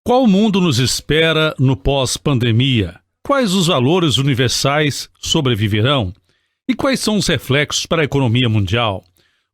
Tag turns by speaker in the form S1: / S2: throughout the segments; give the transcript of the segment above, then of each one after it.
S1: Qual mundo nos espera no pós-pandemia? Quais os valores universais sobreviverão? E quais são os reflexos para a economia mundial?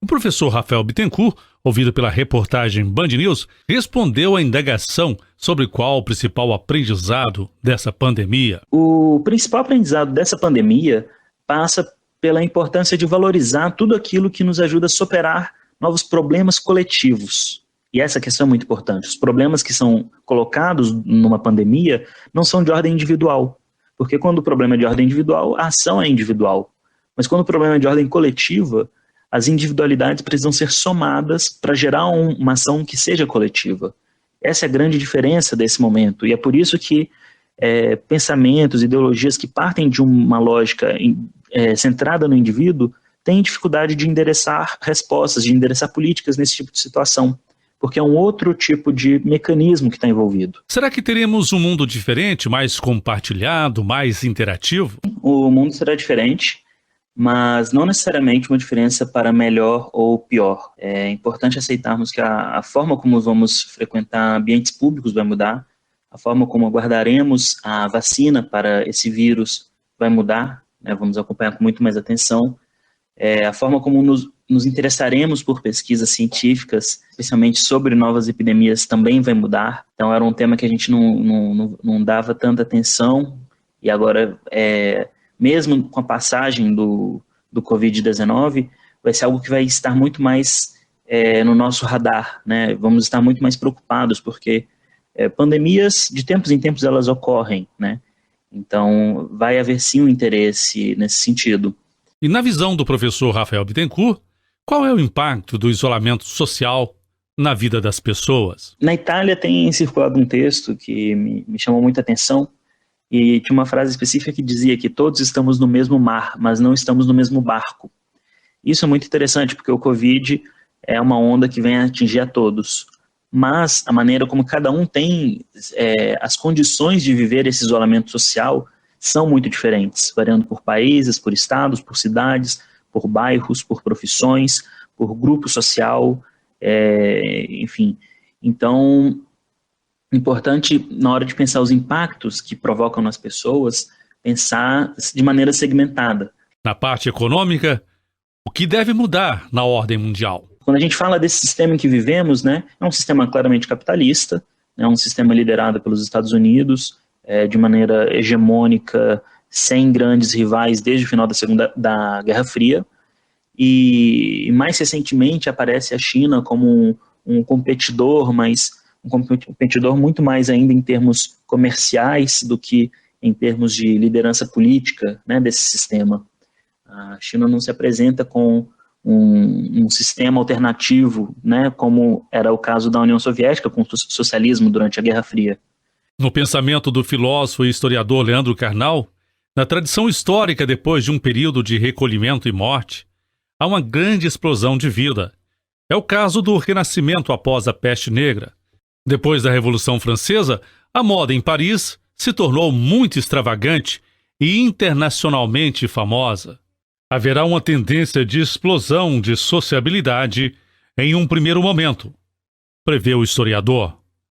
S1: O professor Rafael Bittencourt, ouvido pela reportagem Band News, respondeu à indagação sobre qual o principal aprendizado dessa pandemia.
S2: O principal aprendizado dessa pandemia passa pela importância de valorizar tudo aquilo que nos ajuda a superar novos problemas coletivos. E essa questão é muito importante. Os problemas que são colocados numa pandemia não são de ordem individual, porque quando o problema é de ordem individual, a ação é individual. Mas quando o problema é de ordem coletiva, as individualidades precisam ser somadas para gerar uma ação que seja coletiva. Essa é a grande diferença desse momento, e é por isso que pensamentos, ideologias que partem de uma lógica centrada no indivíduo têm dificuldade de endereçar respostas, de endereçar políticas nesse tipo de situação, porque é um outro tipo de mecanismo que está envolvido.
S1: Será que teremos um mundo diferente, mais compartilhado, mais interativo?
S2: O mundo será diferente, mas não necessariamente uma diferença para melhor ou pior. É importante aceitarmos que a forma como vamos frequentar ambientes públicos vai mudar, a forma como aguardaremos a vacina para esse vírus vai mudar, né? Vamos acompanhar com muito mais atenção. A forma como nos interessaremos por pesquisas científicas, especialmente sobre novas epidemias, também vai mudar. Então era um tema que a gente não dava tanta atenção, e agora, mesmo com a passagem do Covid-19, vai ser algo que vai estar muito mais no nosso radar, né? Vamos estar muito mais preocupados, porque pandemias, de tempos em tempos, elas ocorrem, né? Então vai haver sim um interesse nesse sentido.
S1: E na visão do professor Rafael Bittencourt, qual é o impacto do isolamento social na vida das pessoas?
S2: Na Itália tem circulado um texto que me chamou muita atenção, e tinha uma frase específica que dizia que todos estamos no mesmo mar, mas não estamos no mesmo barco. Isso é muito interessante, porque o Covid é uma onda que vem atingir a todos, mas a maneira como cada um tem as condições de viver esse isolamento social são muito diferentes, variando por países, por estados, por cidades, por bairros, por profissões, por grupo social, enfim. Então, importante, na hora de pensar os impactos que provocam nas pessoas, pensar de maneira segmentada.
S1: Na parte econômica, o que deve mudar na ordem mundial?
S2: Quando a gente fala desse sistema em que vivemos, né, é um sistema claramente capitalista, é um sistema liderado pelos Estados Unidos, de maneira hegemônica, sem grandes rivais desde o final da Guerra Fria, e mais recentemente aparece a China como um competidor, mas um competidor muito mais ainda em termos comerciais do que em termos de liderança política, né, desse sistema. A China não se apresenta com um sistema alternativo, né, como era o caso da União Soviética com o socialismo durante a Guerra Fria.
S1: No pensamento do filósofo e historiador Leandro Carnal, na tradição histórica depois de um período de recolhimento e morte, há uma grande explosão de vida. É o caso do Renascimento após a Peste Negra. Depois da Revolução Francesa, a moda em Paris se tornou muito extravagante e internacionalmente famosa. Haverá uma tendência de explosão de sociabilidade em um primeiro momento, prevê o historiador.